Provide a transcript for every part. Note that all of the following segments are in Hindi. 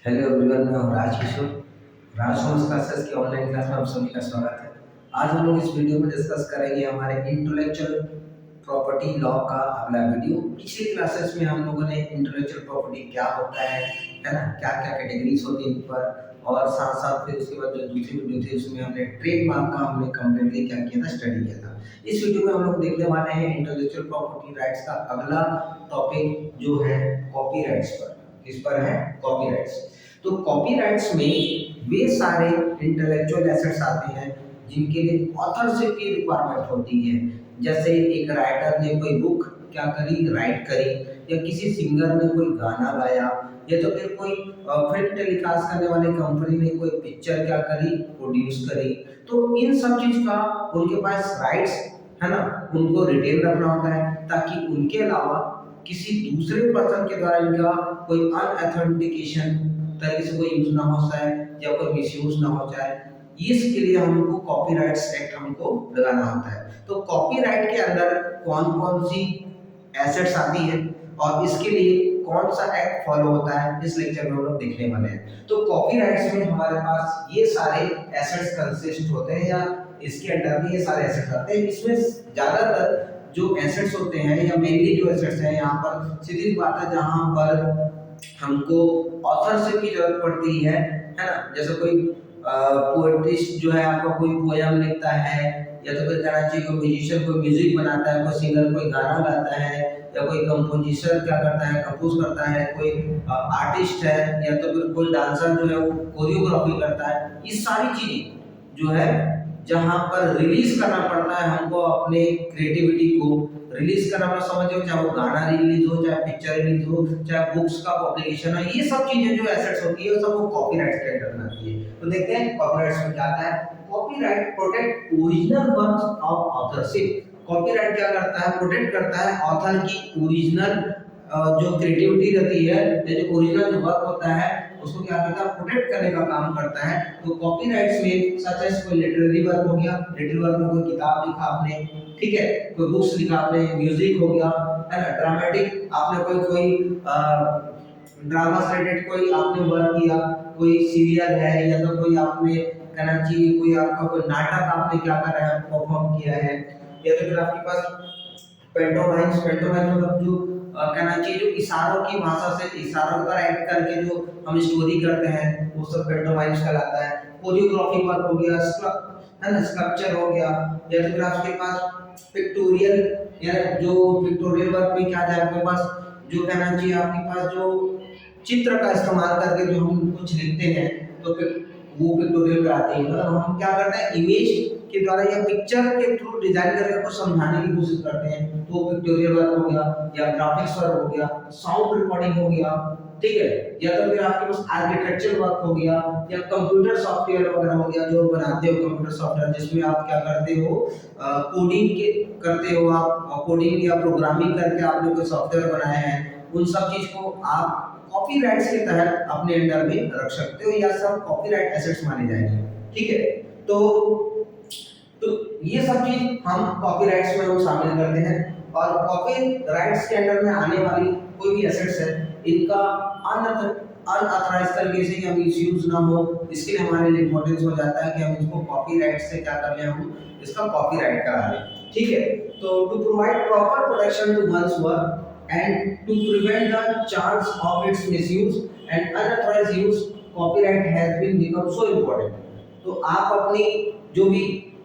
हेलो एवरीवन, मैं हूँ राज किशोर। राज होम्स क्लासेस की ऑनलाइन क्लास में आप सभी का स्वागत है। आज हम लोग इस वीडियो में डिस्कस करेंगे हमारे इंटेलेक्चुअल प्रॉपर्टी लॉ का अगला वीडियो। पिछली क्लासेस में हम लोगों ने इंटेलेक्चुअल प्रॉपर्टी क्या होता है ना, क्या क्या कैटेगरीज होती हैं इन पर, और साथ साथ फिर उसके बाद जो दूसरी वीडियो थी उसमें हमने ट्रेडमार्क का हमने कंप्लीटली क्या किया था, स्टडी किया था। इस वीडियो में हम लोग देखने वाले हैं इंटेलेक्चुअल प्रॉपर्टी राइट्स का अगला टॉपिक जो है कॉपीराइट्स पर। किस पर है? कॉपीराइट्स। तो कॉपीराइट्स में वे सारे इंटेलेक्चुअल एसेट्स आते हैं जिनके लिए ऑथरशिप की रिक्वायरमेंट होती है। जैसे एक राइटर ने कोई बुक क्या करी, राइट करी, या किसी सिंगर ने कोई गाना गाया, या तो फिर कोई फिल्म टेलीकास्ट करने वाली कंपनी ने कोई पिक्चर क्या करी, प्रोड्यूस करी। तो इन सब चीज का उनके पास राइट्स है ना, उनको रिटेन रखना होता है ताकि उनके अलावा किसी दूसरे पर्सन के द्वारा इनका कोई अनऑथेंटिकेशन तरीके से कोई यूज ना हो जाए या कोई मिसयूज ना हो जाए। इसके लिए हमको कॉपीराइट्स एक्ट हमको लगाना होता है। तो कॉपीराइट के अंदर कौन कौन सी एसेट्स आती है और इसके लिए कौन सा एक्ट फॉलो होता है, इस लेक्चर में हम लोग देखने वाले हैं। तो कॉपीराइट्स में हमारे पास ये सारे एसेट्स कंसिस्ट होते हैं, या इसके अंडर में ये सारे एसेट्स आते हैं। इसमें ज्यादातर जो एसेट्स होते हैं या मेनली जो एसेट्स हैं, यहाँ पर सीधी बात है जहाँ पर हमको ऑथरशिप की जरूरत पड़ती है ना। जैसे कोई पोएटिस्ट जो है आपका कोई पोयम लिखता है, या तो फिर कहना चाहिए कोई म्यूजिशियन कोई म्यूजिक बनाता है, कोई सिंगर कोई गाना गाता है, या कोई कंपोजिशन क्या करता है, कंपोज करता है, कोई आर्टिस्ट है, या तो फिर कोई डांसर जो है वो कोरियोग्राफी करता है। ये सारी चीजें जो है जहाँ पर रिलीज करना पड़ता है हमको अपने क्रिएटिविटी को रिलीज करना, मतलब समझो चाहे वो गाना रिलीज हो, चाहे पिक्चर रिलीज हो, चाहे बुक्स का पब्लिकेशन है, ये सब चीजें जो एसेट्स होती है वो सब वो कॉपीराइट के अंडर में आती है। तो देखते हैं कॉपीराइट्स में क्या आता है। Copyright protect original works of authorship. Copyright क्या करता है? प्रोटेक्ट करता है ऑथर की ओरिजिनल जो क्रिएटिविटी रहती है, या जो ओरिजिनल जो वर्क होता है उसको क्या करता है? प्रोटेक्ट करने का काम करता है। तो कॉपीराइट्स में सच एज कोई लिटरेरी वर्क हो गया, लिटरेरी वर्क में कोई किताब लिखा आपने, ठीक है, कोई बुक्स लिखा आपने, म्यूजिक हो गया, है ना, ड्रामेटिक आपने कोई ड्रामा से रिलेटेड कोई आपने वर्क किया, कोई सीरियल है, या तो कोई आपने कहना चाहिए कोई आपका कोई नाटक आपने क्या करा है, परफॉर्म किया है, या तो फिर आपके पास पेंटोमाइम्स। पेंटोमाइम्स मतलब जो कहना चाहिए जो इशारों की भाषा से, इशारों पर एक्ट करके जो हम स्टोरी करते हैं वो सब पेंटोमाइम्स कहलाता है। कोरियोग्राफी वर्क हो गया, है ना, स्कल्पचर हो गया, या तो फिर आपके पास पिक्टोरियल, या जो पिक्टोरियल वर्क में क्या है आपके पास जो कहना चाहिए आपके पास जो चित्र का इस्तेमाल करके जो हम कुछ लिखते हैं, तो फिर वो पिक्टोरियल कराते हैं। मतलब हम क्या करते हैं, इमेज के द्वारा या पिक्चर के थ्रू डिजाइन करके कुछ समझाने की कोशिश करते हैं, तो पिक्टोरियल वर्क हो गया, या ग्राफिक्स वर्क हो गया, साउंड रिकॉर्डिंग हो गया, ठीक है, या तो फिर आपके पास आर्किटेक्चर वर्क हो गया, या कंप्यूटर सॉफ्टवेयर वगैरह हो गया जो बनाते हो कंप्यूटर सॉफ्टवेयर, जिसमें आप क्या करते हो, कोडिंग के करते हो, आप कोडिंग या प्रोग्रामिंग करके आपने कोई सॉफ्टवेयर बनाया है, उन सब चीज को आप कॉपीराइट्स के तहत अपने अंडर में रख सकते हो, या सब कॉपीराइट एसेट्स माने जाएंगे, ठीक है। तो ये सब चीज हम कॉपीराइट्स में हम शामिल करते हैं। और कॉपीराइट्स के अंडर में आने वाली कोई भी एसेट्स है, इनका अनऑथराइज तरीके से कि हम मिसयूज ना हो, इसके लिए हमारे लिए इंपॉर्टेंस हो जाता है कि हम इसको कॉपीराइट से क्या कर लें, हम इसका कॉपीराइट करा लें, ठीक है। तो to provide proper protection to ones work and to prevent the chance of its misuse and unauthorized use, copyright has been become so important। तो आप अपनी जो भी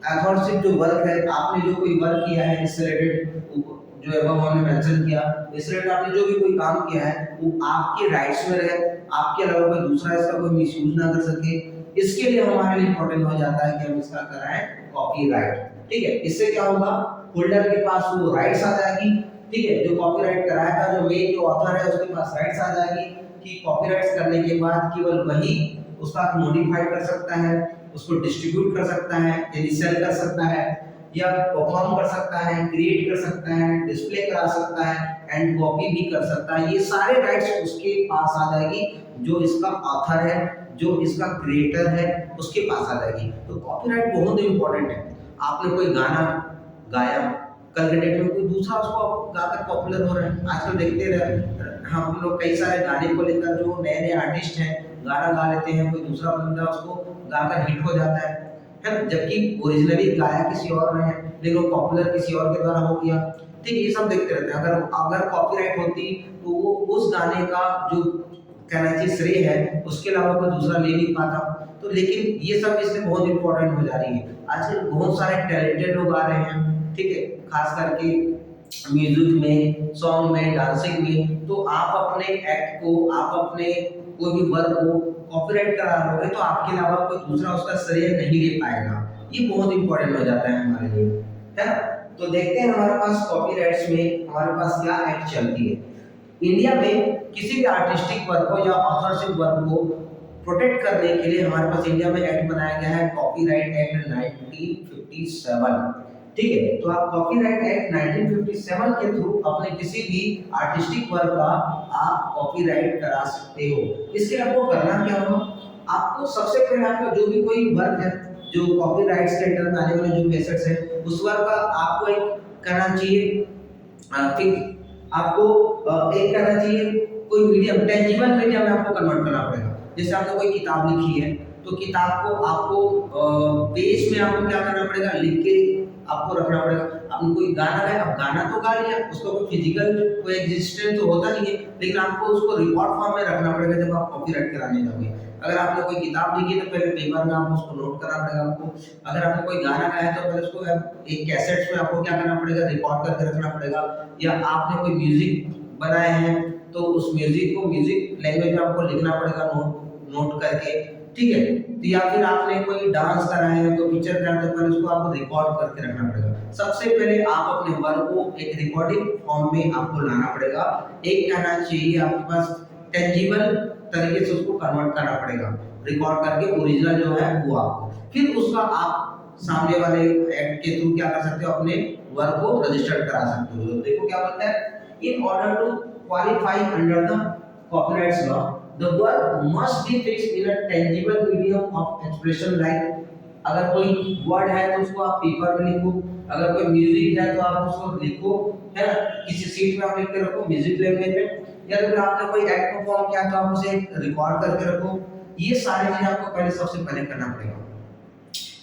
ऑथरशिप जो वर्क है, आपने जो कोई वर्क किया है इससे रिलेटेड, जो एबव हमने मेंशन किया, इससे रिलेटेड आपने जो भी कोई काम किया है वो आपके राइट्स में रहे, आपके अलावा कोई दूसरा इसका कोई मिसयूज ना कर सके। इसके लिए हमारे लिए इंपॉर्टेंट हो जाता है कि हम इसका कराएं कॉपीराइट, ठीक है। इससे क्या होगा, होल्डर के पास वो राइट्स आ जाएगी, ठीक है, जो कॉपीराइट कराएगा, जो मेन जो ऑथर है उसके पास राइट्स आ जाएगी कि कॉपीराइट्स करने के बाद केवल वही उसका मॉडिफाई कर सकता है, उसको डिस्ट्रीब्यूट कर सकता है, यानी सेल कर सकता है, या परफॉर्म कर सकता है, क्रिएट कर सकता है, डिस्प्ले करा सकता है, एंड कॉपी भी कर सकता है। ये सारे राइट्स उसके पास आ जाएगी, जो इसका ऑथर है, जो इसका क्रिएटर है, उसके पास आ जाएगी। तो कॉपीराइट बहुत इंपॉर्टेंट है। आपने कोई गाना गाया, कल के डेट में कोई दूसरा उसको गाकर पॉपुलर हो रहा है, आजकल देखते रहे हम लोग कई सारे गाने को लेकर जो नए नए आर्टिस्ट हैं गाना गा लेते हैं, कोई दूसरा बंदा उसको गाकर हिट हो जाता है ना, जबकि ओरिजिनली गाया किसी और ने है लेकिन वो पॉपुलर किसी और के द्वारा हो गया। ठीक, ये सब देखते रहते हैं। अगर अगर कॉपीराइट होती तो वो उस गाने का जो कहना चाहिए श्रेय है उसके अलावा कोई दूसरा ले नहीं पाता। तो लेकिन ये सब इसमें बहुत इंपॉर्टेंट हो जा रही है। आजकल बहुत सारे टैलेंटेड लोग आ रहे हैं, ठीक है, खास करके म्यूजिक में, सॉन्ग में, डांसिंग में। तो आप अपने एक्ट को, आप अपने कोई भी वर्क को कॉपीराइट करा लोगे तो आपके अलावा कोई दूसरा उसका श्रेय नहीं ले पाएगा। ये बहुत इंपॉर्टेंट हो जाता है हमारे लिए, है ना। तो देखते हैं हमारे पास कॉपीराइट्स में हमारे पास क्या एक्ट चलती है। इंडिया में किसी भी आर्टिस्टिक वर्क को या ऑथरशिप वर्क को प्रोटेक्ट करने के लिए हमारे पास इंडिया में एक्ट बनाया गया है, कॉपीराइट एक्ट 1957। ठीक है, तो आप कॉपीराइट एक्ट 1957 के थ्रू अपने किसी भी आर्टिस्टिक वर्क का आप कॉपीराइट करा सकते हो। इसके लिए आपको करना क्या होगा, आपको सबसे पहले आपका जो भी कोई वर्क है जो कॉपीराइट्स के अंडर में आने वाले जो कैसेट्स है उस वर्क का आपको एक करना चाहिए, फिर आपको एक करना चाहिए कोई मीडियम, टेंजिबल मीडियम में आपको कन्वर्ट करना पड़ेगा। जैसे आपने कोई किताब लिखी है तो किताब को आपको पेज में आपको क्या करना पड़ेगा, लिख के आपको रखना पड़ेगा। आपने कोई गाना गाया, अब गाना तो गा लिया, उसका कोई फिजिकल कोई एग्जिस्टेंस तो होता नहीं है, लेकिन आपको उसको रिकॉर्ड फॉर्म में रखना पड़ेगा जब आप कॉपीराइट कराने जाओगे। अगर आपने कोई किताब लिखी है तो पहले पेपर में आपको उसको नोट करना पड़ेगा आपको। अगर आपने कोई गाना गाया तो पहले उसको एक कैसेट्स में आपको क्या करना पड़ेगा, रिकॉर्ड करके रखना पड़ेगा। या आपने कोई म्यूजिक बनाए हैं तो उस म्यूजिक को म्यूजिक लैंग्वेज में आपको लिखना पड़ेगा नोट करके, ठीक है। तो या फिर आपने कोई डांस कराया है, कोई पिक्चर कराया तो पहले उसको आपको रिकॉर्ड करके रखना पड़ेगा। सबसे पहले आप अपने वर्क को एक रिकॉर्डिंग फॉर्म में आपको लाना पड़ेगा। एक कहना चाहिए आपके पास टेंजिबल तरीके से उसको कन्वर्ट करना पड़ेगा, रिकॉर्ड करके ओरिजिनल जो है वो आपको, फिर उसका आप सामने वाले एक्ट के थ्रू क्या कर सकते हो, अपने वर्क को रजिस्टर्ड करा सकते हो। तो देखो क्या बोलता है, in order to qualify under the copyrights law the work must be fixed in a tangible medium of expression like, अगर कोई वर्ड है तो उसको आप पेपर में लिखो, अगर कोई म्यूजिक है तो आप उसको लिखो, है ना, किसी सीट में आप लिख के रखो म्यूजिक लैंग्वेज में, या फिर आपने कोई एक्ट परफॉर्म किया तो आप उसे रिकॉर्ड करके रखो। ये सारी चीजें आपको पहले सबसे पहले करना पड़ेगा।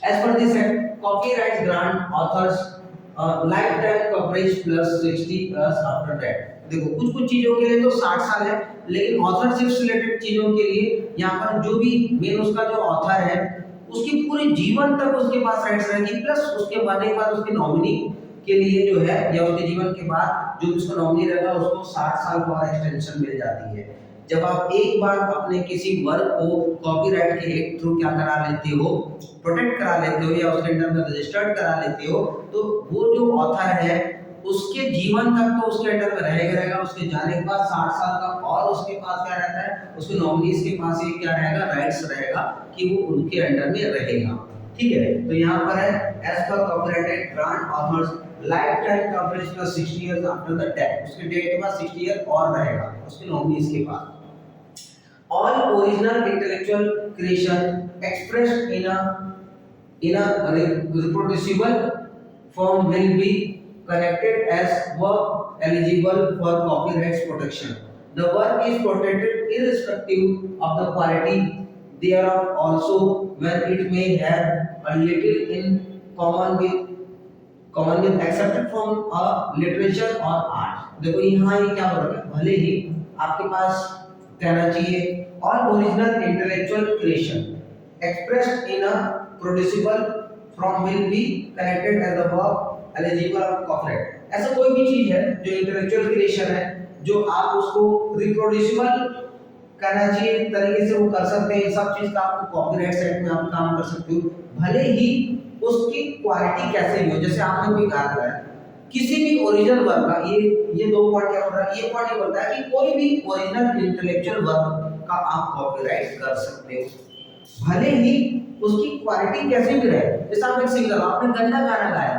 As per this act copyright grant authors life time coverage plus 60 plus after that. देखो कुछ कुछ चीजों के लिए तो 60 साल है, लेकिन ऑथरशिप से रिलेटेड चीजों के लिए यहाँ पर जो भी मेन उसका जो ऑथर है उसकी पूरे जीवन तक उसके पास राइट्स रहेगी, प्लस उसके मरने के बाद उसके नॉमिनी के लिए जो है या उसके जीवन के बाद जो उसका नॉमिनी रहेगा उसको 60 साल और एक्सटेंशन मिल जाती है। जब आप एक बार अपने किसी वर्क को कॉपीराइट के एक्ट थ्रू क्या करा लेते हो, प्रोटेक्ट करा लेते हो या उसके अंडर में रजिस्टर्ड करा लेते हो, तो वो जो ऑथर है उसके जीवन तक तो उसके अंडर में रहेगा, उसके जाने के बाद 60 साल का और उसके पास क्या रहता है, उसके नॉमिनीज के पास ये क्या रहेगा, राइट्स रहेगा कि वो उनके अंडर में रहेगा। ठीक है, तो यहाँ पर है as per copyright act grant authors life time coverage plus 60 years after the death, उसके डेट के बाद 60 ईयर और रहेगा उसके नॉमिनीज के पास। All original intellectual creation expressed in a reproducible form will be connected as work eligible for copyright protection. The work is protected irrespective of the quality thereof, also when it may have a little in common with accepted from a literature or art। देखो यहाँ ये क्या बोल रहा है, भले ही आपके पास कहना चाहिए all original intellectual creation expressed in a producible from will be connected as the work eligible of copyright. ऐसा कोई भी चीज है जो इंटेलेक्चुअल क्रिएशन है जो आप उसको रिप्रोड्यूसिबल करना चाहिए तरीके से वो कर सकते हैं, सब चीज का आपको कॉपीराइट सेट में आप काम कर सकते हो, भले ही उसकी क्वालिटी कैसे भी हो। जैसे आपने कोई गाना गाया, किसी भी ओरिजिनल वर्क का ये दो पॉइंट क्या बोल रहा है, ये पॉइंट ये बोलता है कि कोई भी ओरिजिनल इंटेलेक्चुअल वर्क का आप कॉपीराइट कर सकते हो, भले ही उसकी क्वालिटी कैसे भी रहे। जैसे आप एक सिंगर, आपने गंदा गाना गाया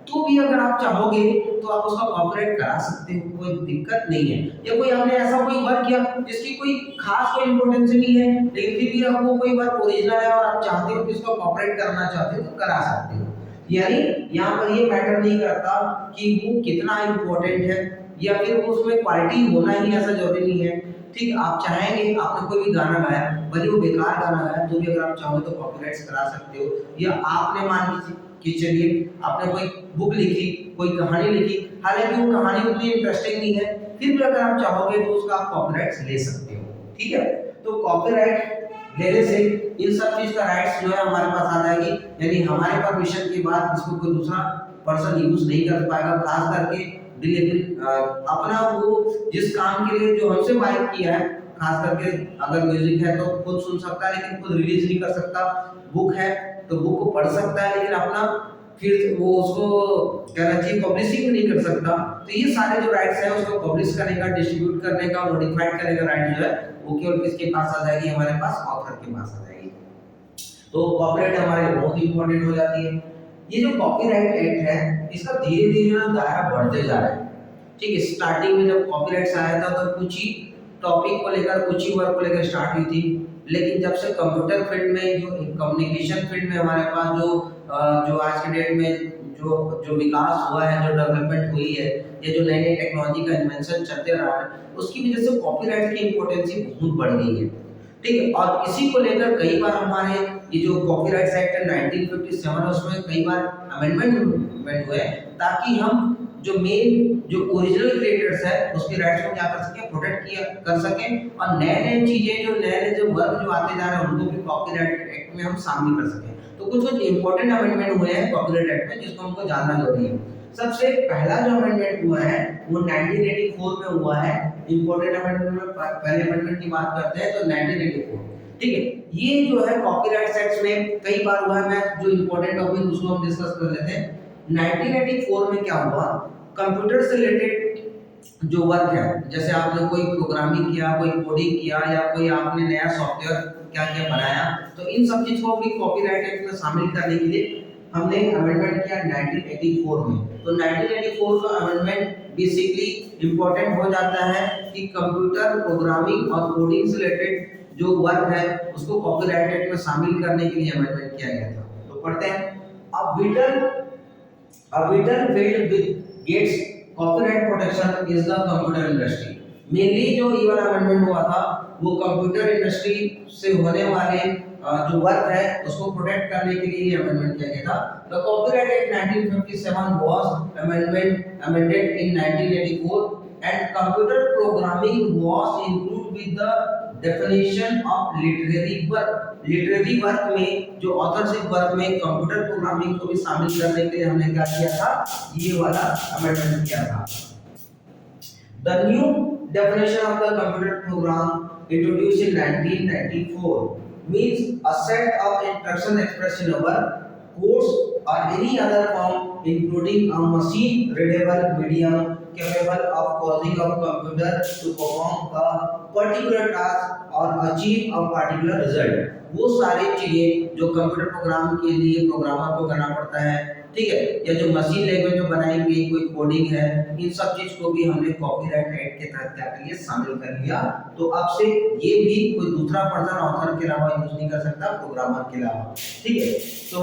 तो भी अगर आप चाहोगे तो आप उसका कॉपीराइट करा सकते हो, कोई दिक्कत नहीं है। या कोई आपने ऐसा कोई वर्क किया जिसकी कोई खास कोई इंपॉर्टेंस नहीं है, लेकिन फिर भी आपको कोई वर्क ओरिजिनल है और आप चाहते हो कि उसको कॉपीराइट करना चाहते हो तो करा सकते हो। यानी यहाँ पर ये मैटर नहीं करता कि वो कितना इंपॉर्टेंट है या फिर उसमें क्वालिटी होना ही ऐसा जरूरी नहीं है। ठीक, आप चाहेंगे आपने कोई भी गाना गाया, भले वो बेकार गाना गाया, तो भी अगर आप चाहो तो कॉपीराइट्स करा सकते हो। या आपने मान लीजिए कि चलिए आपने कोई बुक लिखी, कोई कहानी लिखी, हालांकि वो कहानी उतनी इंटरेस्टिंग नहीं है, फिर भी अगर आप चाहोगे तो उसका आप कॉपीराइट्स ले सकते हो। ठीक है, तो कॉपीराइट लेने से इन सब चीज का राइट्स जो है हमारे पास आ जाएगी, यानी हमारे परमिशन के बाद इसको कोई दूसरा पर्सन यूज नहीं कर पाएगा। खास करके डिलीवरी अपना वो जिस काम के लिए जो हमसे बाय किया है, खास करके अगर म्यूजिक है तो खुद सुन सकता है लेकिन खुद रिलीज नहीं कर सकता, बुक है तो बुक को पढ़ सकता है लेकिन अपना फिर वो उसको कहना चाहिए पब्लिशिंग नहीं कर सकता। तो ये सारे जो राइट्स हैं उसको पब्लिश करने का, डिस्ट्रीब्यूट करने का, मॉडिफाइड करने का राइट जो है वो केवल किसके पास आ जाएगी, हमारे पास ऑथर के पास आ जाएगी। तो कॉपीराइट हमारे लिए बहुत इंपॉर्टेंट हो जाती है। ये जो कॉपीराइट एक्ट है इसका धीरे धीरे ना दायरा बढ़ते जा रहा है। ठीक है, स्टार्टिंग में जब कॉपीराइट्स आया था तो कुछ ही टॉपिक को लेकर, कुछ ही वर्क को लेकर स्टार्ट हुई थी, लेकिन जब से कंप्यूटर फील्ड में, जो कम्युनिकेशन फील्ड में हमारे पास जो आज के डेट में जो जो विकास हुआ है, जो डेवलपमेंट हुई है, ये जो नई नई टेक्नोलॉजी का इन्वेंशन चलते रहा है, उसकी वजह से कॉपीराइट की इंपॉर्टेंस बहुत बढ़ गई है। ठीक है, और इसी को लेकर कई बार हमारे ये जो कॉपीराइट एक्ट 1957 है उसमें कई बार अमेंडमेंट हुए ताकि हम जो मेन जो ओरिजिनल क्रिएटर्स है उसके राइट्स को क्या कर सके, प्रोटेक्ट किया कर सकें, और नए नए चीजें जो नए नए जो वर्क जो आते जा रहे हैं उनको भी कॉपीराइट एक्ट में हम शामिल कर सकें। तो कुछ कुछ इंपॉर्टेंट अमेंडमेंट हुए हैं कॉपीराइट एक्ट में जिसको हमको जानना जरूरी है। सबसे पहला जो अमेंडमेंट हुआ है वो 1984 में हुआ है। इंपॉर्टेंट अमेंडमेंट में पहले अमेंडमेंट की बात करते हैं तो 1984। ठीक है, ये जो है कॉपीराइट एक्ट में कई बार हुआ है, मैं जो इंपॉर्टेंट टॉपिक उसको हम डिस्कस कर लेते हैं। 1984 में क्या हुआ, कंप्यूटर से रिलेटेड जो वर्क है, जैसे आपने कोई प्रोग्रामिंग किया, कोई कोडिंग किया, या कोई आपने नया सॉफ्टवेयर क्या क्या बनाया, तो इन सब चीज को भी कॉपीराइट एक्ट में शामिल करने के लिए हमने अमेंडमेंट किया 1984 में। तो 1984 का अमेंडमेंट बेसिकली इंपॉर्टेंट हो जाता है कि कंप्यूटर प्रोग्रामिंग और कोडिंग से रिलेटेड जो वर्क है उसको कॉपीराइट एक्ट में शामिल करने के लिए अमेंडमेंट किया गया था। तो पढ़ते हैं, a vital field which gets copyright protection is the computer industry। Mainly जो ये वाला अमेंडमेंट हुआ था वो कंप्यूटर इंडस्ट्री से होने वाले जो वर्क है उसको प्रोटेक्ट करने के लिए अमेंडमेंट किया गया था। The copyright act 1957 was amended in 1984 and computer programming was included with the definition of literary work। Literary work में जो ऑथरशिप वर्क में कंप्यूटर प्रोग्रामिंग को भी शामिल करने के लिए हमने क्या किया था, ये वाला अमेंडमेंट किया था। The new definition of the computer program introduced in 1994 means a set of instruction expressed in a word, codes or any other form including a machine readable medium capable of causing a computer to perform a particular task or achieve a particular result। वो सारी चीजें जो कंप्यूटर प्रोग्राम के लिए प्रोग्रामर को करना पड़ता है, ठीक है, या जो मशीन लैंग्वेज में बनाई गई कोई कोडिंग है, इन सब चीज को भी हमने कॉपीराइट एक्ट के तहत क्या कर लिया, शामिल कर लिया। तो अब से ये भी कोई दूसरा पर्सन ऑथर के अलावा यूज नहीं कर सकता, प्रोग्रामर के अलावा। ठीक है, तो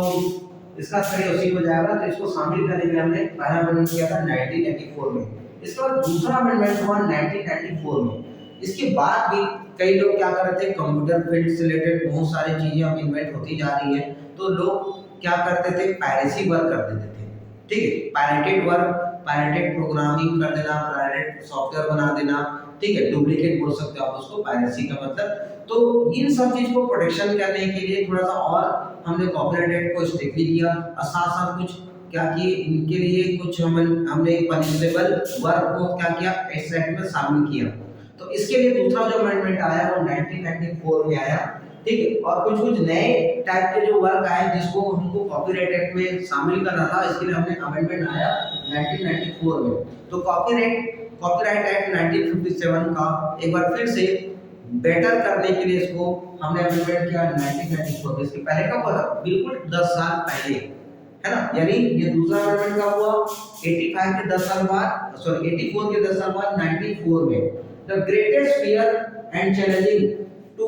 इसका श्रेय उसी को जाएगा। तो इसको शामिल करने के लिए हमने पहला अमेंडमेंट किया था 1984 में। इसके बाद दूसरा अमेंडमेंट हुआ 1994 में। इसके बाद भी कई लोग क्या कर रहे थे, कंप्यूटर फील्ड से रिलेटेड बहुत सारी चीजें अब इन्वेंट होती जा रही है, तो लोग क्या करते थे, पायरेसी वर्क कर देते थे। ठीक है, पायरेटेड वर्क, पायरेटेड प्रोग्रामिंग कर देना, पायरेटेड सॉफ्टवेयर बना देना, ठीक है, डुप्लीकेट बोल सकते हो आप उसको, पायरेसी का मतलब। तो इन सब चीज को प्रोटेक्शन करने के लिए थोड़ा सा और हमने कॉपीराइट एक्ट को स्ट्रिक्टली किया, और साथ साथ कुछ क्या किए, इनके लिए कुछ हमने पनिशेबल वर्क को क्या किया, इस एक्ट में शामिल किया। तो इसके लिए दूसरा जो अमेंडमेंट आया वो 1994 में आया। ठीक है, और कुछ कुछ नए टाइप के जो वर्क आए जिसको हमको कॉपीराइट एक्ट में शामिल करना था, इसके लिए हमने अमेंडमेंट आया 1994 में। तो कॉपीराइट एक्ट 1957 का एक बार फिर से बेटर करने के लिए इसको हमने अमेंडमेंट किया 1994। इसके पहले का हुआ था, बिल्कुल 10 साल पहले, है ना, यानी ये दूसरा अमेंडमेंट का हुआ 85 के 10 साल बाद, सॉरी 84 के 10 साल बाद 94 में। The greatest fear and challenging to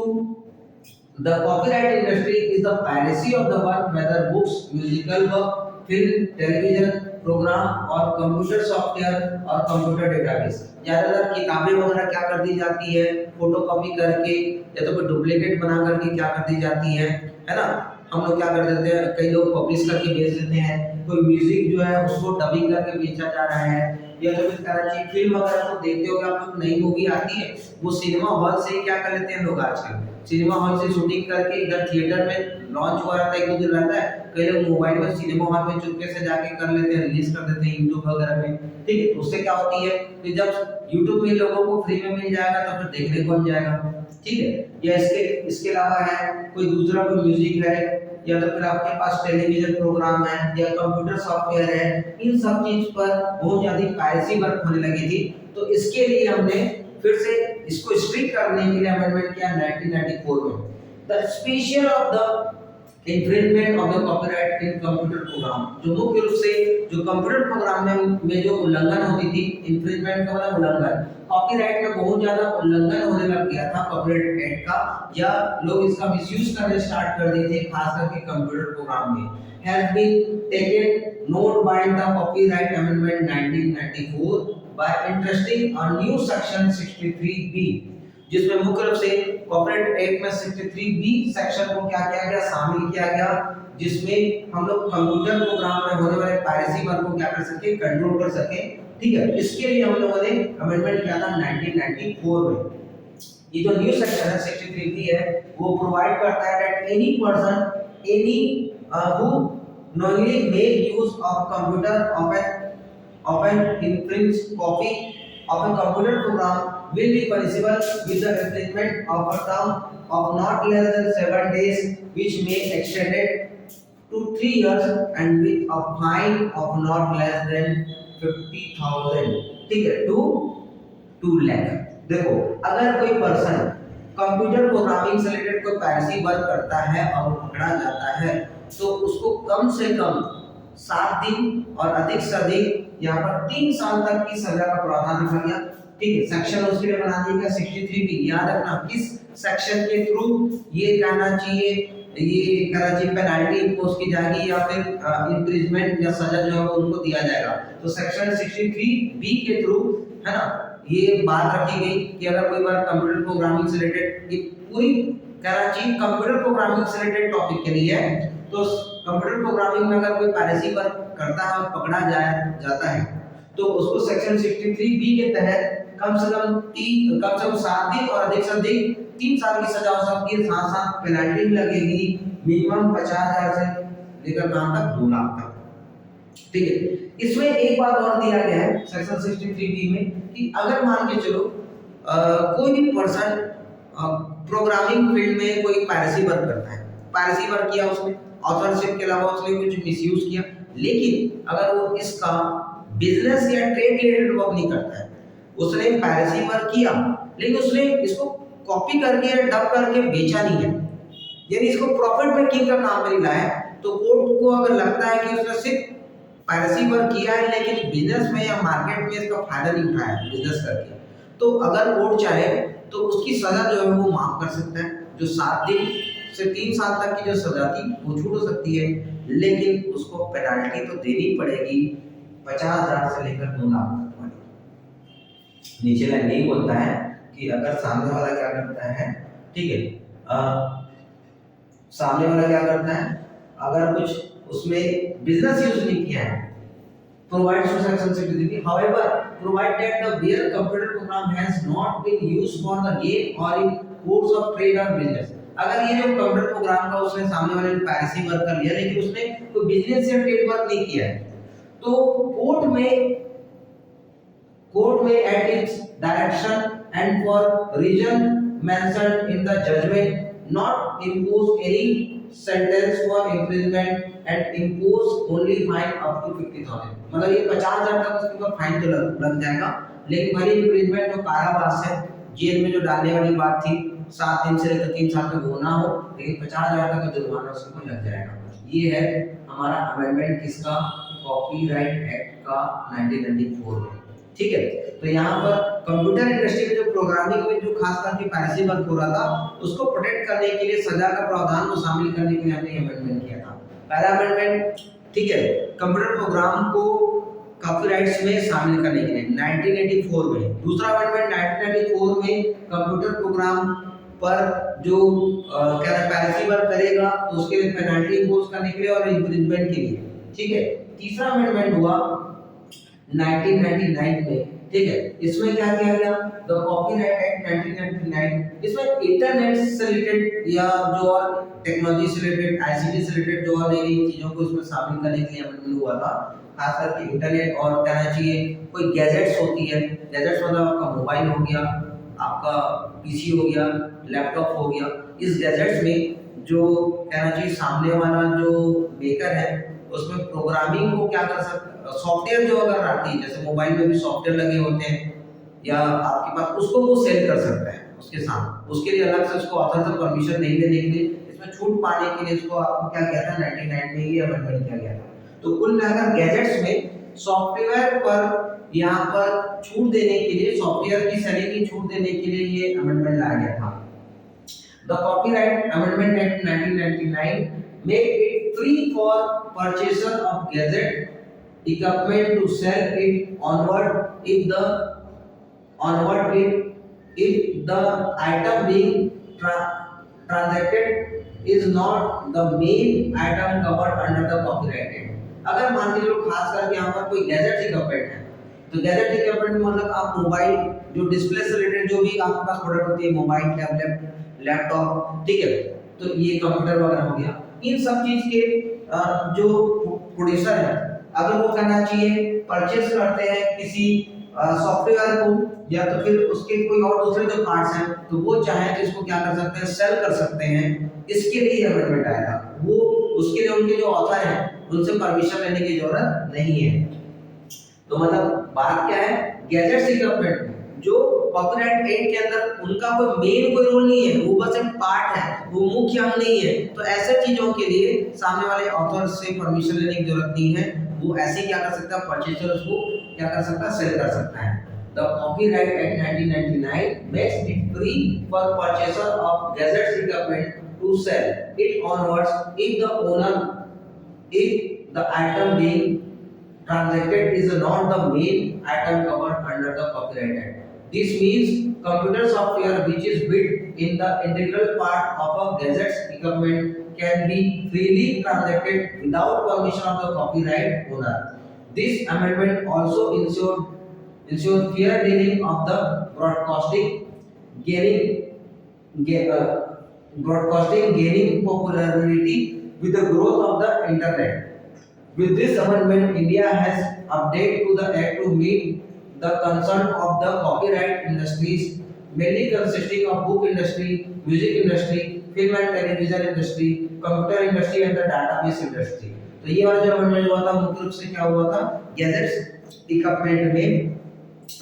the copyright industry is the piracy of the work, whether books, musical work, film, television, programme और कंप्यूटर सॉफ्टवेयर और कंप्यूटर डेटाबेस। ज्यादातर किताबें वगैरह क्या कर दी जाती है, फोटोकॉपी करके या तो कोई डुप्लीकेट बना करके क्या कर दी जाती है ना। हम लोग क्या कर देते हैं, कई लोग पब्लिश करके बेच देते हैं, कोई म्यूजिक जो है उसको डबिंग करके बेचा जा रहा है, या तो फिर तरह की फिल्म वगैरह को देखते हो कि आप लोग नई मूवी आती है वो सिनेमा हॉल से ही क्या कर लेते हैं लोग आजकल, सिनेमा हॉल से शूटिंग करके इधर थिएटर में लॉन्च हुआ रहता है, एक दो दिन रहता है, कई लोग मोबाइल में सिनेमा हॉल में चुपके से जाके कर लेते हैं, रिलीज कर देते हैं यूट्यूब वगैरह में। ठीक है, तो उससे क्या होती है कि जब यूट्यूब में लोगों को फ्री में मिल जाएगा तो फिर देखने कौन जाएगा। ठीक है, या इसके इसके अलावा है कोई दूसरा कोई म्यूजिक है, या तो फिर आपके पास टेलीविजन प्रोग्राम है या कंप्यूटर सॉफ्टवेयर है, इन सब चीज पर बहुत ज्यादा पायरेसी वर्क होने लगी थी। तो इसके लिए हमने फिर से इसको स्ट्रिक्ट करने के लिए अमेंडमेंट किया 1994 में। The special of the infringement of the copyright in computer program, जो मुख्य रूप से जो कंप्यूटर प्रोग्राम में जो उल्लंघन होती थी, इन्फ्रिंजमेंट का मतलब उल्लंघन, कॉपीराइट में बहुत ज्यादा उल्लंघन होने लग गया था कॉपीराइट एक्ट का, या लोग इसका मिसयूज करने स्टार्ट कर दिए थे खास करके कंप्यूटर प्रोग्राम में, has been taken note by the copyright amendment 1994 by interesting a new section 63B, जिसमें मुख्य रूप से कॉपीराइट एक्ट में 63B सेक्शन को क्या किया गया, शामिल किया गया, जिसमें हम लोग कंप्यूटर प्रोग्राम में होने वाले पायरेसी वर्क को क्या कर सके, कंट्रोल कर सके। ठीक है, इसके लिए हम लोगों ने अमेंडमेंट किया था 1994 में। ये जो न्यू सेक्शन है 63B है, वो प्रोवाइड करता है that any person any who knowingly make use of computer of an infringed copy of a computer program will be punishable with the imprisonment of a term of not less than 7 days, which may extended to 3 years, and with a fine of not less than 50,000। ठीक है, टू 2 लाख। देखो, अगर कोई पर्सन कंप्यूटर प्रोग्रामिंग से रिलेटेड कोई पायरेसी वर्क करता है और पकड़ा जाता है तो उसको कम से कम 7 दिन और अधिक से अधिक यहाँ पर 3 साल तक की सजा का प्रावधान रखा गया। ठीक है, सेक्शन उसके लिए बना दिया गया 63B। याद रखना किस सेक्शन के थ्रू ये कहना चाहिए, ये कहना चाहिए पेनल्टी इंपोज की जाएगी या फिर इंप्रिजमेंट या सजा जो है उनको दिया जाएगा। तो सेक्शन 63B के थ्रू है ना, ये बात रखी गई कि अगर कोई बार कंप्यूटर प्रोग्रामिंग से रिलेटेड, ये पूरी कहना चाहिए कंप्यूटर प्रोग्रामिंग से रिलेटेड टॉपिक के लिए है, तो कंप्यूटर प्रोग्रामिंग में अगर कोई पायरेसी वर्क करता है और पकड़ा जाता है तो उसको सेक्शन 63B के तहत कम से कम 7 दिन और अधिक से अधिक 3 साल की सजा हो सकती है, साथ साथ पेनल्टी भी लगेगी, मिनिमम 50,000 से लेकर कहां तक 2 लाख तक। ठीक है, इसमें एक बात और दिया गया है सेक्शन 63B में कि अगर मान के चलो कोई भी पर्सन प्रोग्रामिंग फील्ड में कोई पायरेसी वर्क करता है, पायरेसी वर्क किया उसने, ऑथरशिप के अलावा उसने कुछ मिसयूज किया, लेकिन अगर वो इसका बिजनेस या ट्रेड रिलेटेड वर्क नहीं करता है, उसने पायरेसी वर्क किया लेकिन उसने इसको कॉपी करके या डब करके बेचा नहीं है, यानी इसको प्रॉफिट मेकिंग का काम नहीं लाया है, तो कोर्ट को अगर लगता है कि उसने सिर्फ पायरेसी वर्क किया है लेकिन बिजनेस में या मार्केट में इसका फायदा नहीं उठाया बिजनेस करके, तो अगर कोर्ट चाहे तो उसकी सजा जो है वो माफ कर सकता है। जो 7 दिन से 3 साल तक की जो सजा थी वो छूट हो सकती है, लेकिन उसको पेनल्टी तो देनी पड़ेगी 50,000 से लेकर 2 लाख तक वाली। नीचे लाइन यही बोलता है कि अगर सामने वाला क्या करता है, ठीक है, सामने वाला क्या करता है, अगर कुछ उसमें बिजनेस यूज नहीं किया है, provides to section 63B, however provide that the where computer program has not been used for the game or in course of trade or business, अगर ये जो कंप्यूटर प्रोग्राम का उसने सामने वाले ने पायरेसी वर्क कर लिया लेकिन उसने कोई बिजनेस या ट्रेड वर्क नहीं किया है, तो कोर्ट में at its direction and for reason mentioned in the judgment not impose any sentence for imprisonment and impose only fine up to 50,000। मतलब ये 50,000 तक उसके ऊपर फाइन तो लग जाएगा, लेकिन भले imprisonment जो कारावास है, जेल में जो डालने वाली बात थी 7 दिन से लेकर 3 साल तक वो ना हो, लेकिन 50,000 तक का जुर्माना उसके ऊपर लग जाएगा। ये है हमारा अमेंडमेंट किसका, कॉपीराइट एक्ट का 1994 में। ठीक है, तो यहाँ पर कंप्यूटर इंडस्ट्री में जो प्रोग्रामिंग में जो खास करके पायरेसी वर्क हो रहा था उसको प्रोटेक्ट करने के लिए सजा का प्रावधान को शामिल करने के लिए हमने अमेंडमेंट किया था। पहला अमेंडमेंट ठीक है, कंप्यूटर प्रोग्राम को कॉपीराइट्स में शामिल करने के लिए 1984 में। दूसरा अमेंडमेंट 1994 में कंप्यूटर प्रोग्राम पर जो क्या है पैरेसी वर्क करेगा तो उसके लिए पेनल्टी इम्पोज करने के लिए और इन्फ्रिंजमेंट के लिए। ठीक है, तीसरा अमेंडमेंट हुआ 1999 में। ठीक है, इसमें क्या किया गया, द कॉपीराइट एक्ट 1999, इसमें इंटरनेट से रिलेटेड या जो और टेक्नोलॉजी से रिलेटेड, आईसीटी से रिलेटेड जो और नई नई चीजों को इसमें शामिल करने के लिए अमेंडमेंट हुआ था। खास करके इंटरनेट और कहना चाहिए कोई गैजेट्स होती है, गैजेट्स मतलब आपका मोबाइल हो गया, आपका पीसी हो गया, लैपटॉप हो गया, इस गैजेट्स में जो कहना चाहिए सामने वाला जो मेकर है उसमें प्रोग्रामिंग को क्या कर सकता, सॉफ्टवेयर जो अगर आती है, जैसे मोबाइल में भी सॉफ्टवेयर लगे होते हैं या आपके पास, उसको वो सेल कर सकता है उसके साथ। उसके लिए अलग से उसको ऑथर से परमिशन नहीं लेने के लिए, इसमें छूट पाने के लिए इसको आपको क्या किया था 99 में ये अमेंडमेंट किया गया था। तो कुल मिलाकर गैजेट्स में सॉफ्टवेयर पर यहाँ पर छूट देने के लिए, सॉफ्टवेयर की सेलिंग की छूट देने के लिए ये अमेंडमेंट लाया गया था। The copyright amendment act 1999 made it free for purchaser of gadget equipment to sell it onward if the item being transacted is not the main item covered under the copyright act। अगर मान के चलो खास करके यहाँ पर कोई गैजेट इक्विपमेंट है, तो गैजेट इक्विपमेंट मतलब आप मोबाइल जो डिस्प्ले से रिलेटेड जो भी आपके पास प्रोडक्ट होती है, मोबाइल, टैबलेट, लैपटॉप, ठीक है, तो ये कंप्यूटर वगैरह हो गया, इन सब चीज के जो प्रोड्यूसर है अगर वो कहना चाहिए परचेस करते हैं किसी सॉफ्टवेयर को या तो फिर उसके कोई और दूसरे जो पार्ट्स हैं, तो वो चाहे तो इसको क्या कर सकते हैं, सेल कर सकते हैं। इसके लिए अमेंडमेंट आया था। वो उसके लिए उनके जो ऑथर हैं उनसे परमिशन लेने की जरूरत नहीं है। तो मतलब बात क्या है, गैजेट्स इक्विपमेंट जो कॉपीराइट एक्ट के अंदर उनका कोई रोल नहीं है, वो बस एक पार्ट है, वो मुख्य अंग नहीं है। तो ऐसे चीजों के लिए सामने वाले ऑथर से परमिशन लेने की जरूरत नहीं है, वो ऐसे क्या कर सकता है, परचेजर उसको क्या कर सकता है, सेल कर सकता है। The Copyright Act 1999 makes it free for purchaser of gadgets equipment to sell it onwards if the item being transacted is not the main item covered under the Copyright Act. This means computer software which is built in the integral part of a gadget's equipment can be freely transacted without permission of the copyright owner. This amendment also ensure fair dealing of the gaining popularity with the growth of the internet. With this amendment, India has updated to the act to meet the concern of the copyright industries, mainly consisting of book industry, music industry, film and television industry, computer industry and the database industry। तो ये वाला जो अमेंडमेंट हुआ था मुख्य रूप से क्या हुआ था, गैजेट्स इक्विपमेंट में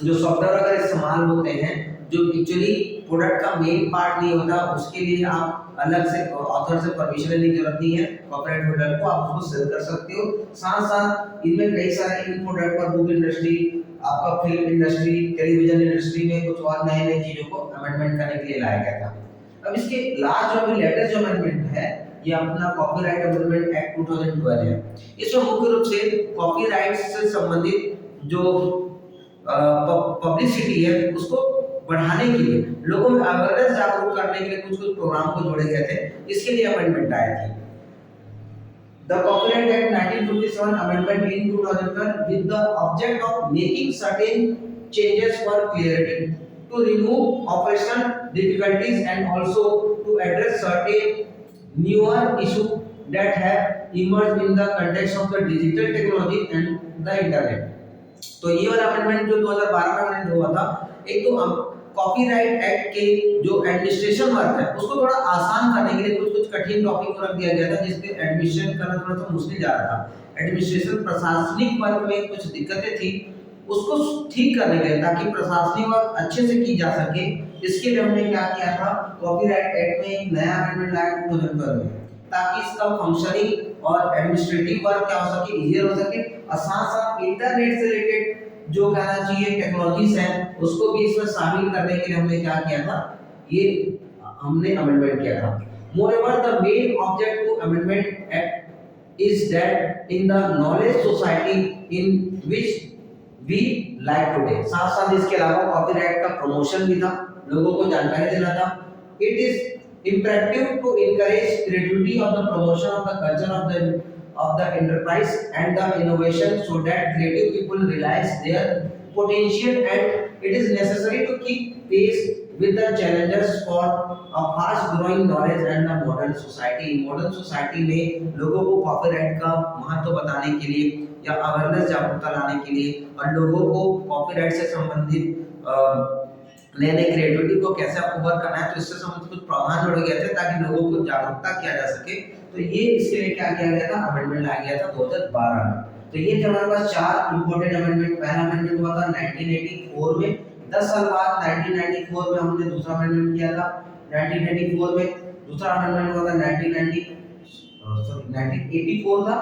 जो सॉफ्टवेयर अगर इस्तेमाल होते हैं जो एक्चुअली प्रोडक्ट का मेन पार्ट नहीं होता, उसके लिए आप अलग से ऑथर से परमिशन लेने की जरूरत नहीं है। कॉपीराइट होल्डर को आप उसको सेल कर सकते हो। साथ साथ इनमें कई सारे इन प्रोडक्ट पर बुक इंडस्ट्री, आपका फिल्म इंडस्ट्री, टेलीविजन इंडस्ट्री में कुछ और नए नए चीजों को अमेंडमेंट करने के लिए लाया गया था। अब इसके लास्ट जो अभी लेटेस्ट जो अमेंडमेंट है ये अपना कॉपीराइट अमेंडमेंट एक्ट 2012 है। इसमें मुख्य रूप से कॉपीराइट से संबंधित जो पब्लिसिटी है उसको बढ़ाने के लिए, लोगों में अवेयरनेस जागरूक करने के लिए कुछ प्रोग्राम को जोड़े गए थे, इसके लिए अमेंडमेंट आया था। The Copyright Act 1957 amendment in 2012 with the object of making certain changes for clarity, to remove operational difficulties and also to address certain newer issues that have emerged in the context of the digital technology and the internet। तो ये वाला अमेंडमेंट जो 2012 में अमेंडमेंट हुआ था, एक तो कॉपीराइट एक्ट के जो एडमिनिस्ट्रेशन वर्क है उसको थोड़ा आसान करने के लिए कुछ कठिन टॉपिक को रख दिया गया था, जिसके एडमिनिस्ट्रेशन करना थोड़ा सा मुश्किल जा रहा था। एडमिनिस्ट्रेशन प्रशासनिक वर्क में कुछ दिक्कतें थी, उसको ठीक करने के लिए ताकि प्रशासनिक वर्क अच्छे से की जा सके, इसके लिए हमने क्या किया था, कॉपीराइट एक्ट में एक नया अमेंडमेंट लाया 2012 में, ताकि इसका फंक्शनिंग और एडमिनिस्ट्रेटिव वर्क क्या हो सके, इजियर हो सके, और साथ साथ इंटरनेट से रिलेटेड जो कहना चाहिए टेक्नोलॉजीज हैं उसको भी इसमें शामिल करने के लिए हमने क्या किया था, ये हमने अमेंडमेंट किया था। Moreover the main object to amendment act is that in the knowledge society in which we like today, साथ साथ इसके अलावा कॉपीराइट का प्रमोशन भी था, लोगों को जानकारी देना था. It is imperative to encourage creativity of the promotion of the culture of the enterprise and the innovation so that creative people realize their potential, and it is necessary to keep pace with the challenges for a fast growing knowledge and the modern society. Modern society में लोगों को कॉपीराइट का महत्व बताने के लिए या अवेयरनेस जागरूकता लाने के लिए और लोगों को कॉपीराइट से संबंधित नए नए क्रिएटिविटी को कैसे आपको वर्क करना है, तो इससे संबंधित कुछ प्रावधान जोड़े गए थे ताकि लोगों को जागरूकता किया जा सके. तो ये इसके लिए क्या किया गया था, अमेंडमेंट लाया गया था 2012 में. तो ये थे हमारे पास चार इंपॉर्टेंट अमेंडमेंट. पहला अमेंडमेंट हुआ था 1984 में. 10 साल बाद 1994 में हमने दूसरा अमेंडमेंट किया था. 1994 में दूसरा अमेंडमेंट हुआ था 1984 था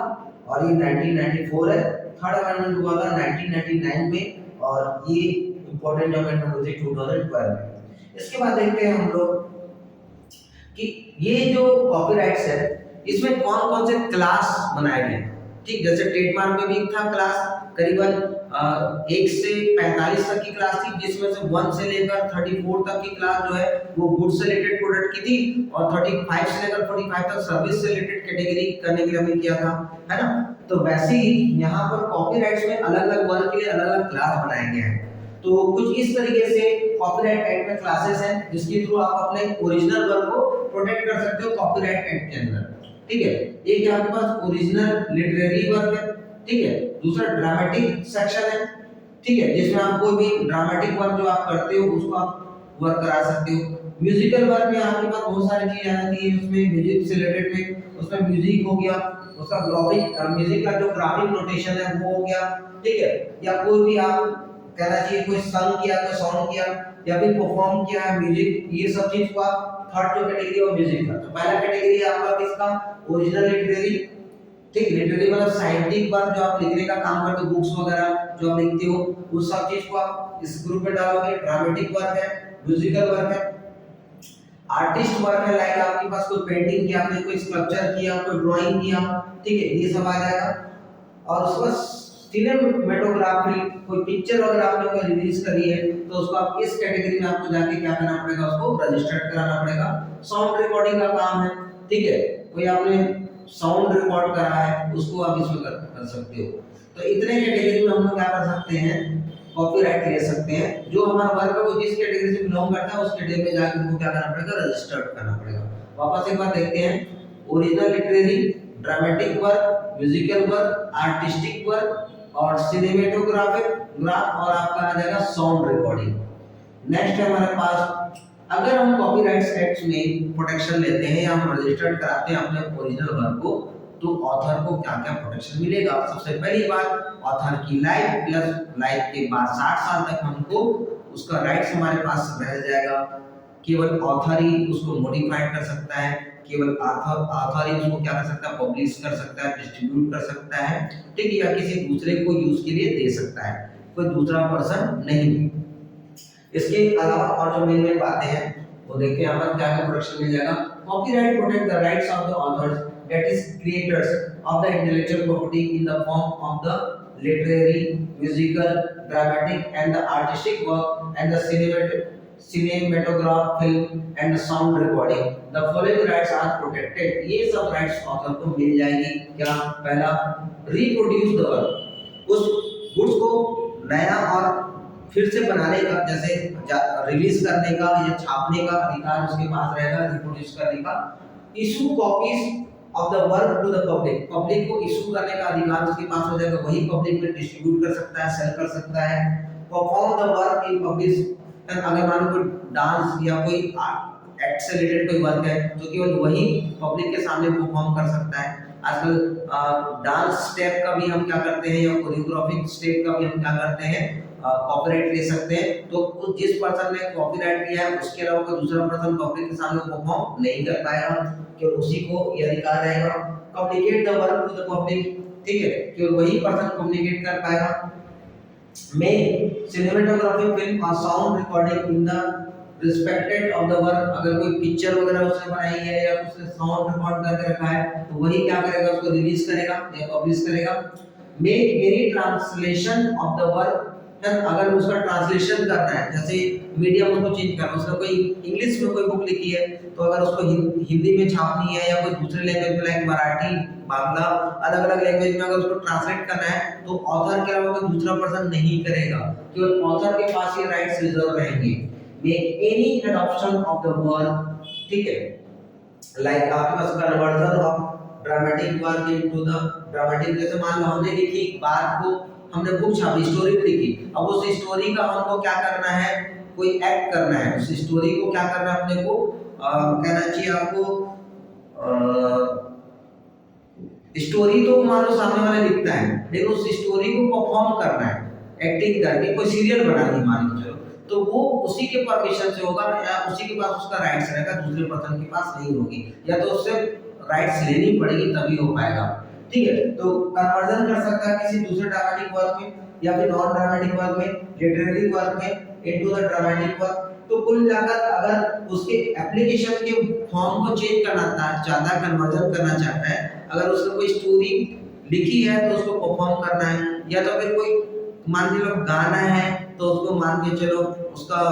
और ये 1994 है. थर्ड अमेंडमेंट हुआ था 1999 में और ये इंपॉर्टेंट अमेंडमेंट हुई थी 2012 में. इसके बाद देखते हैं हम लोग कि ये जो कॉपीराइट्स है इसमें कौन कौन से क्लास बनाए गए. ठीक, जैसे ट्रेडमार्क में भी था क्लास, करीबन 1 से 45 तक की क्लास थी, जिसमें से 1 से लेकर 34 तक की क्लास जो है वो गुड्स से रिलेटेड प्रोडक्ट की थी और 35 से लेकर 45 तक सर्विस से रिलेटेड कैटेगरी करने के लिए हमने किया था, है ना. तो वैसे ही यहाँ पर कॉपीराइट्स में अलग अलग वर्ग के लिए अलग अलग क्लास बनाए गए हैं. तो कुछ इस तरीके से कॉपीराइट एक्ट में क्लासेस हैं जिसके थ्रू आप अपने ओरिजिनल वर्क को प्रोटेक्ट कर सकते हो कॉपीराइट एक्ट के अंदर. ठीक है, एक आपके पास ओरिजिनल लिटरेरी वर्क है. ठीक है, दूसरा ड्रामेटिक सेक्शन है. ठीक है, जिसमें आप कोई भी ड्रामेटिक वर्क जो आप करते हो उसको आप वर्क करा सकते हो. म्यूजिकल वर्क में आपके पास बहुत सारी चीजें आती है, उसमें म्यूजिक से रिलेटेड में उसमें म्यूजिक हो गया, उसका ग्राफिक म्यूजिक का जो ग्राफिक नोटेशन है वो हो गया. ठीक है, या कोई भी आप कहना चाहिए कोई संग किया, कोई सॉन्ग किया या फिर परफॉर्म किया है म्यूजिक, ये सब चीज को आप थर्ड जो कैटेगरी ऑफ म्यूजिक का. तो पहला कैटेगरी है आपका किसका, ओरिजिनल लिटरेरी. ठीक, लिटरेरी मतलब साइंटिफिक वर्क जो आप लिखने का काम करते हो, बुक्स वगैरह जो आप लिखते हो उस सब चीज को आप इस ग्रुप में डालोगे. ड्रामेटिक वर्क है, म्यूजिकल वर्क है, आर्टिस्ट वर्क है, लाइक आपके पास कोई पेंटिंग किया, आपने कोई स्कल्पचर किया, कोई ड्राइंग किया. ठीक है, ये सब आ जाएगा. और उसके बाद सिनेमेटोग्राफी, कोई पिक्चर अगर आपने कोई रिलीज करी है तो उसको आप इस कैटेगरी में आपको जाके क्या करना पड़ेगा, उसको रजिस्टर्ड कराना पड़ेगा. साउंड रिकॉर्डिंग का काम है. ठीक है, कोई आपने साउंड रिकॉर्ड करा है उसको आप इसमें कर सकते हो. तो इतने कैटेगरी में हम लोग क्या कर सकते हैं, कॉपीराइट ले सकते हैं. जो हमारा वर्क है वो जिस कैटेगरी से बिलोंग करता है उस कैटेगरी में जाके उनको क्या करना पड़ेगा, रजिस्टर्ड करना पड़ेगा. वापस एक बार देखते हैं, original literary, dramatic work, musical work, artistic work और सिनेमेटोग्राफिक ग्राफ और आपका आ जाएगा साउंड रिकॉर्डिंग. नेक्स्ट है हमारे पास, अगर हम कॉपीराइट्स एक्ट में प्रोटेक्शन लेते हैं या हम रजिस्टर्ड कराते हैं अपने ओरिजिनल वर्क को, तो ऑथर को क्या क्या प्रोटेक्शन मिलेगा. सबसे पहली बात, ऑथर की लाइफ प्लस लाइफ के बाद 60 साल तक हमको उसका राइट्स हमारे पास रह जाएगा. केवल ऑथर ही उसको मॉडिफाइड कर सकता है, केवल ऑथर ही उसको क्या कर सकता है, पब्लिश कर सकता है, डिस्ट्रीब्यूट कर सकता है. ठीक है, या किसी दूसरे को यूज के लिए दे सकता है, कोई दूसरा पर्सन नहीं. इसके अलावा और जो मेन बातें हैं वो देखते हैं यहाँ पर क्या क्या प्रोटेक्शन मिल जाएगा. Copyright protect the rights of the author's that is creators of the intellectual property in the form of the literary, musical, dramatic and the artistic work and the cinematograph, film and sound recording. The following rights are protected. ये सब rights ऑथर को मिल जाएगी. क्या, पहला, reproduce the work, उस गुड्स को नया और फिर से बनाने का, जैसे रिलीज करने का या छापने का अधिकार उसके पास रहेगा, रिप्रोड्यूस करने का. Issue copies of the work to the public, public को इशू करने का अधिकार उसके पास हो जाएगा, वही पब्लिक में डिस्ट्रीब्यूट कर सकता है, सेल कर सकता है. Perform the work in publish, अगर मान लो कोई डांस या कोई एक्ट से रिलेटेड कोई वर्क है तो केवल वही पब्लिक के सामने परफॉर्म कर सकता है. आजकल डांस स्टेप का भी हम क्या करते हैं या कोरियोग्राफिक स्टेप का भी हम क्या करते हैं, कॉपीराइट ले सकते हैं. तो जिस पर्सन ने कॉपीराइट लिया है उसके अलावा कोई दूसरा पर्सन पब्लिक के सामने परफॉर्म नहीं कर पाएगा, केवल उसी को ये अधिकार रहेगा. Communicate the work to the public, ठीक है, केवल वही पर्सन कम्युनिकेट कर पाएगा. में सिनेमेटोग्राफी, फिल्म और sound recording in the respected of the work, अगर कोई पिक्चर वगैरह उसने बनाई है या उसने साउंड रिकॉर्ड करके रखा है तो वही क्या करेगा, उसको रिलीज करेगा या पब्लिश करेगा। Make any translation of the work, अगर उसका ट्रांसलेशन करना है, जैसे मीडियम उसको चेंज करना है, उसने कोई इंग्लिश में कोई बुक लिखी है तो अगर उसको हिंदी में छापनी है या कोई दूसरे लैंग्वेज में लाइक मराठी, बांग्ला, अलग अलग लैंग्वेज में अगर उसको ट्रांसलेट करना है तो ऑथर के अलावा कोई दूसरा पर्सन नहीं करेगा, केवल ऑथर के पास ये राइट्स रिजर्व रहेंगे। Make any adoption of the work, ठीक है, लाइक आपके पास conversion of dramatic work into the dramatic, जैसे मान लो हमने लिखी बात को, हमने बुक छापी, स्टोरी लिखी, अब उस स्टोरी का हमको क्या करना है, कोई एक्ट करना है, उस स्टोरी को क्या करना है अपने को, कहना चाहिए आपको, स्टोरी तो मान लो सामने वाला लिखता है, लेकिन उस स्टोरी को परफॉर्म करना है, एक्टिंग करके कोई सीरियल बनानी है मान लो चलो, तो वो उसी के परमिशन से होगा या उसी के पास उसका राइट्स रहेगा, दूसरे पर्सन के पास नहीं होगी, या तो उससे राइट्स लेनी पड़ेगी तभी हो पाएगा। ठीक है, तो कन्वर्जन कर सकता है किसी दूसरे ड्रामेटिक वर्क में या फिर नॉन ड्रामेटिक वर्क में, लिटरेरी वर्क में इनटू द ड्रामेटिक वर्क। तो कुल मिलाकर अगर उसके एप्लीकेशन के फॉर्म को चेंज करना चाहता है, कन्वर्जन करना चाहता है, अगर उसने कोई स्टोरी लिखी है तो उसको परफॉर्म करना है, या तो फिर कोई मान के चलो गाना है तो उसको मान के चलो उसका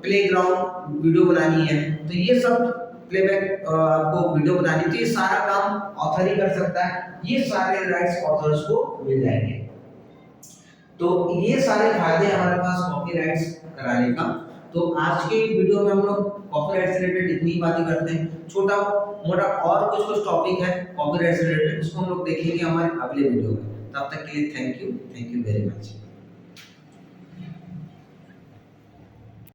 प्लेग्राउंड वीडियो बनानी है, तो ये सब प्लेबैक आपको वीडियो बनानी, तो ये सारा काम ऑथर ही कर सकता है, ये सारे राइट्स ऑथर्स को मिल जाएंगे। तो ये सारे फायदे हमारे पास कॉपीराइट्स कराने का। तो आज के वीडियो में हम लोग कॉपीराइट से रिलेटेड इतनी बातें करते हैं, छोटा मोटा और कुछ टॉपिक है कॉपीराइट से रिलेटेड, उसको हम लोग देखेंगे हमारे अगले वीडियो में। तब तक के लिए थैंक यू वेरी मच।